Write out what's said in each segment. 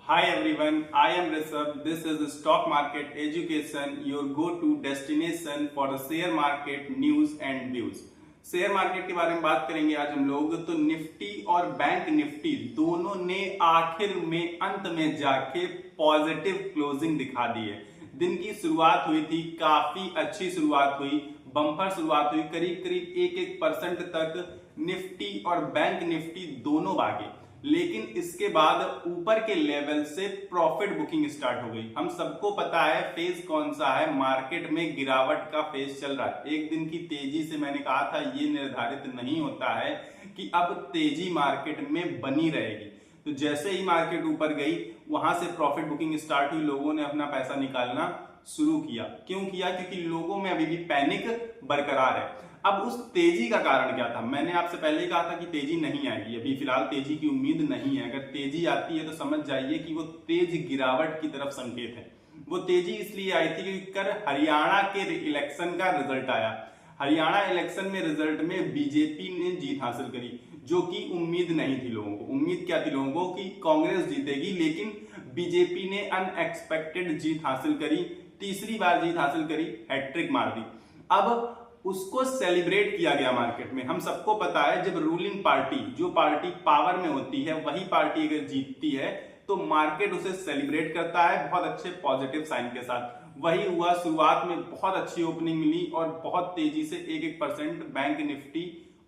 Hi everyone, I am Rishabh. This is the Stock Market Education, your go-to destination for the share market news and views. Share market के बारे में बात करेंगे आज हम लोग। तो निफ्टी और बैंक निफ्टी दोनों ने आखिर में अंत में जाके पॉजिटिव क्लोजिंग दिखा दी है। दिन की शुरुआत हुई थी, काफी अच्छी शुरुआत हुई, बम्पर शुरुआत हुई, करीब करीब 1% तक निफ्टी और बैंक निफ्टी दोनों भागे, लेकिन इसके बाद ऊपर के लेवल से प्रॉफिट बुकिंग स्टार्ट हो गई। हम सबको पता है फेज कौन सा है, मार्केट में गिरावट का फेज चल रहा है। एक दिन की तेजी से मैंने कहा था ये निर्धारित नहीं होता है कि अब तेजी मार्केट में बनी रहेगी। तो जैसे ही मार्केट ऊपर गई वहां से प्रॉफिट बुकिंग स्टार्ट हुई, लोगों ने अपना पैसा निकालना शुरू किया। क्यों किया? क्योंकि लोगों में अभी भी पैनिक बरकरार है। अब उस तेजी का कारण क्या था? मैंने आपसे पहले ही कहा था कि तेजी नहीं आएगी, अभी फिलहाल तेजी की उम्मीद नहीं है। अगर तेजी आती है तो समझ जाइए कि वो तेज गिरावट की तरफ संकेत है। वो तेजी इसलिए आई थी क्योंकि कल हरियाणा के इलेक्शन का रिजल्ट आया। हरियाणा इलेक्शन में रिजल्ट में बीजेपी ने जीत हासिल करी, जो कि उम्मीद नहीं थी लोगों को। उम्मीद क्या थी लोगों को कि कांग्रेस जीतेगी, लेकिन बीजेपी ने अनएक्सपेक्टेड जीत हासिल करी, तीसरी बार जीत हासिल करी, हैट्रिक मार दी। अब उसको सेलिब्रेट किया गया मार्केट में। हम सबको पता है जब रूलिंग पार्टी, जो पार्टी पावर में होती है, वही पार्टी अगर जीतती है तो मार्केट उसे सेलिब्रेट करता है बहुत अच्छे पॉजिटिव साइन के साथ। वही हुआ, शुरुआत में बहुत अच्छी ओपनिंग मिली और बहुत तेजी से 1% बैंक निफ्टी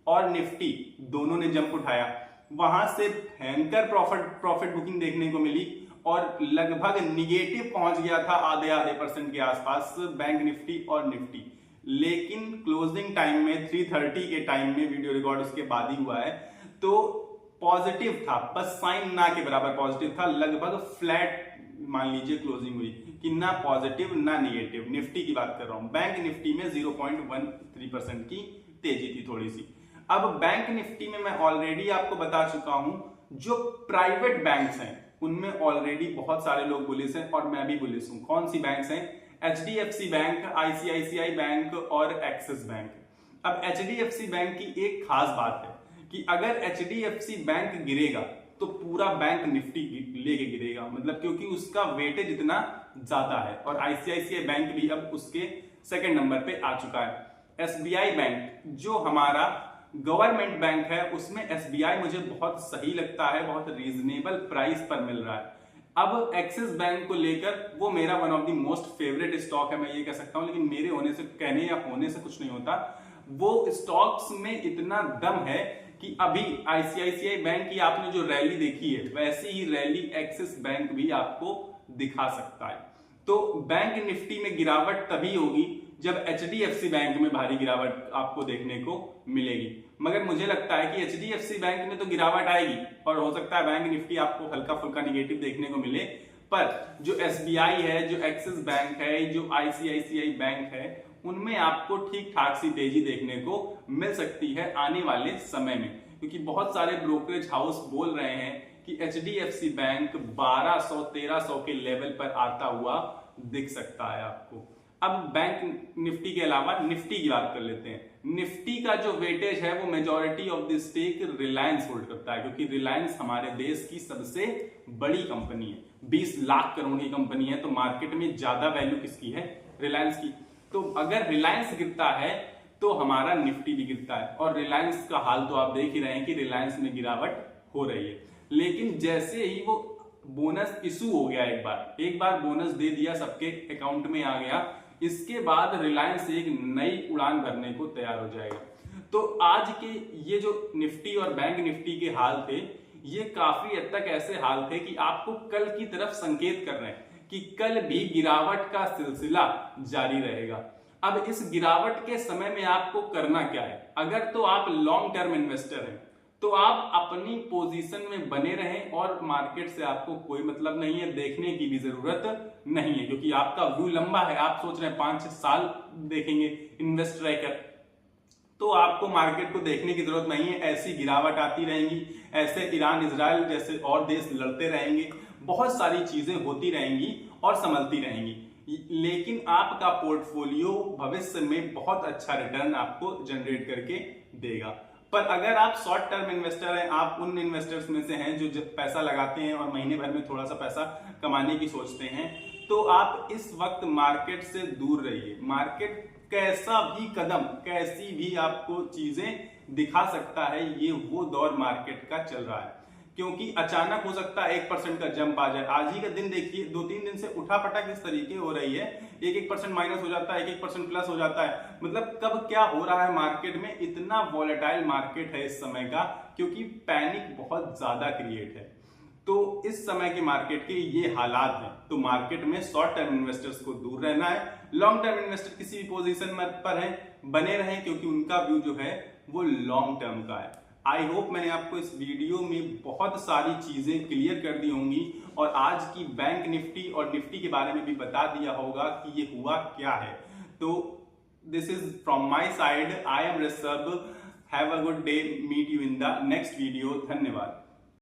और निफ्टी दोनों ने जंप उठाया। वहां से भयंकर प्रॉफिट बुकिंग देखने को मिली और लगभग निगेटिव पहुंच गया था आधे % के आसपास बैंक निफ्टी और निफ्टी। लेकिन क्लोजिंग टाइम में 3:30 के टाइम में, वीडियो रिकॉर्ड उसके बाद ही हुआ है, तो पॉजिटिव था, बस साइन ना के बराबर पॉजिटिव था। लगभग फ्लैट मान लीजिए क्लोजिंग हुई कि ना पॉजिटिव ना निगेटिव। निफ्टी की बात कर रहा हूं, बैंक निफ्टी में 0.13% की तेजी थी थोड़ी सी। अब बैंक निफ्टी में मैं ऑलरेडी आपको बता चुका हूं, जो प्राइवेट बैंक्स हैं उनमें ऑलरेडी बहुत सारे लोग बुलिश हैं और मैं भी बुलिश हूं। कौन सी बैंक्स हैं? HDFC बैंक, ICICI बैंक और एक्सिस बैंक। अब HDFC बैंक की एक खास बात है कि अगर HDFC बैंक गिरेगा तो पूरा बैंक निफ्टी लेके गिरेगा, मतलब क्योंकि उसका वेटेज इतना ज्यादा है। और ICICI बैंक भी अब उसके सेकंड नंबर पे आ चुका है। SBI बैंक जो हमारा गवर्नमेंट बैंक है, उसमें SBI मुझे बहुत सही लगता है, बहुत रीजनेबल प्राइस पर मिल रहा है। अब एक्सिस बैंक को लेकर वो मेरा one of the most favourite stock है, मैं ये कह सकता हूं, लेकिन मेरे होने से, कहने या होने से कुछ नहीं होता। वो स्टॉक्स में इतना दम है कि अभी ICICI बैंक की आपने जो रैली देखी है, वैसी ही रैली एक्सिस बैंक भी आपको दिखा सकता है। तो बैंक निफ्टी में गिरावट तभी होगी जब HDFC बैंक में भारी गिरावट आपको देखने को मिलेगी। मगर मुझे लगता है कि HDFC बैंक में तो गिरावट आएगी और हो सकता है बैंक निफ्टी आपको हल्का फुल्का निगेटिव देखने को मिले, पर जो SBI है, जो एक्सिस बैंक है, जो ICICI बैंक है, उनमें आपको ठीक ठाक सी तेजी देखने को मिल सकती है आने वाले समय में। क्योंकि बहुत सारे ब्रोकरेज हाउस बोल रहे हैं कि HDFC बैंक 1200-1300 के लेवल पर आता हुआ दिख सकता है आपको। अब बैंक निफ्टी के अलावा निफ्टी की बात कर लेते हैं। निफ्टी का जो वेटेज है वो majority of the stake Reliance hold करता है, क्योंकि रिलायंस हमारे देश की सबसे बड़ी कंपनी है, 20 लाख करोड़ की कंपनी है। तो मार्केट में ज्यादा वैल्यू किसकी है? रिलायंस की। तो अगर रिलायंस गिरता है तो हमारा निफ्टी भी गिरता है, और रिलायंस का हाल तो आप देख ही रहे हैं कि रिलायंस में गिरावट हो रही है। लेकिन जैसे ही वो बोनस इशू हो गया, एक बार बोनस दे दिया, सबके अकाउंट में आ गया, इसके बाद रिलायंस एक नई उड़ान भरने को तैयार हो जाएगा। तो आज के ये जो निफ्टी और बैंक निफ्टी के हाल थे, ये काफी हद तक ऐसे हाल थे कि आपको कल की तरफ संकेत कर रहे हैं कि कल भी गिरावट का सिलसिला जारी रहेगा। अब इस गिरावट के समय में आपको करना क्या है? अगर तो आप लॉन्ग टर्म इन्वेस्टर हैं तो आप अपनी पोजीशन में बने रहें और मार्केट से आपको कोई मतलब नहीं है, देखने की भी जरूरत नहीं है, क्योंकि आपका व्यू लंबा है। आप सोच रहे हैं 5-6 साल देखेंगे इन्वेस्ट रहकर, तो आपको मार्केट को देखने की जरूरत नहीं है। ऐसी गिरावट आती रहेंगी, ऐसे ईरान इजराइल जैसे और देश लड़ते रहेंगे, बहुत सारी चीजें होती रहेंगी और संभलती रहेंगी, लेकिन आपका पोर्टफोलियो भविष्य में बहुत अच्छा रिटर्न आपको जनरेट करके देगा। पर अगर आप शॉर्ट टर्म इन्वेस्टर हैं, आप उन इन्वेस्टर्स में से हैं जो पैसा लगाते हैं और महीने भर में थोड़ा सा पैसा कमाने की सोचते हैं, तो आप इस वक्त मार्केट से दूर रहिए। मार्केट कैसा भी कदम, कैसी भी आपको चीजें दिखा सकता है, ये वो दौर मार्केट का चल रहा है। क्योंकि अचानक हो सकता है 1% का जंप आ जाए। आज ही का दिन देखिए, 2-3 दिन से उठापटा किस तरीके हो रही है, 1% माइनस हो जाता है, 1% प्लस हो जाता है। मतलब कब क्या हो रहा है मार्केट में, इतना वॉलेटाइल मार्केट है इस समय का, क्योंकि पैनिक बहुत ज्यादा क्रिएट है। तो इस समय के मार्केट के ये हालात हैं। तो मार्केट में शॉर्ट टर्म इन्वेस्टर्स को दूर रहना है। लॉन्ग टर्म इन्वेस्टर किसी भी पोजीशन में पर है, बने रहें, क्योंकि उनका व्यू जो है वो लॉन्ग टर्म का है। आई होप मैंने आपको इस वीडियो में बहुत सारी चीजें क्लियर कर दी होंगी और आज की बैंक निफ्टी और निफ्टी के बारे में भी बता दिया होगा कि ये हुआ क्या है। तो this is from my side, I am Rishabh. Have a good day, meet you in the next video. धन्यवाद।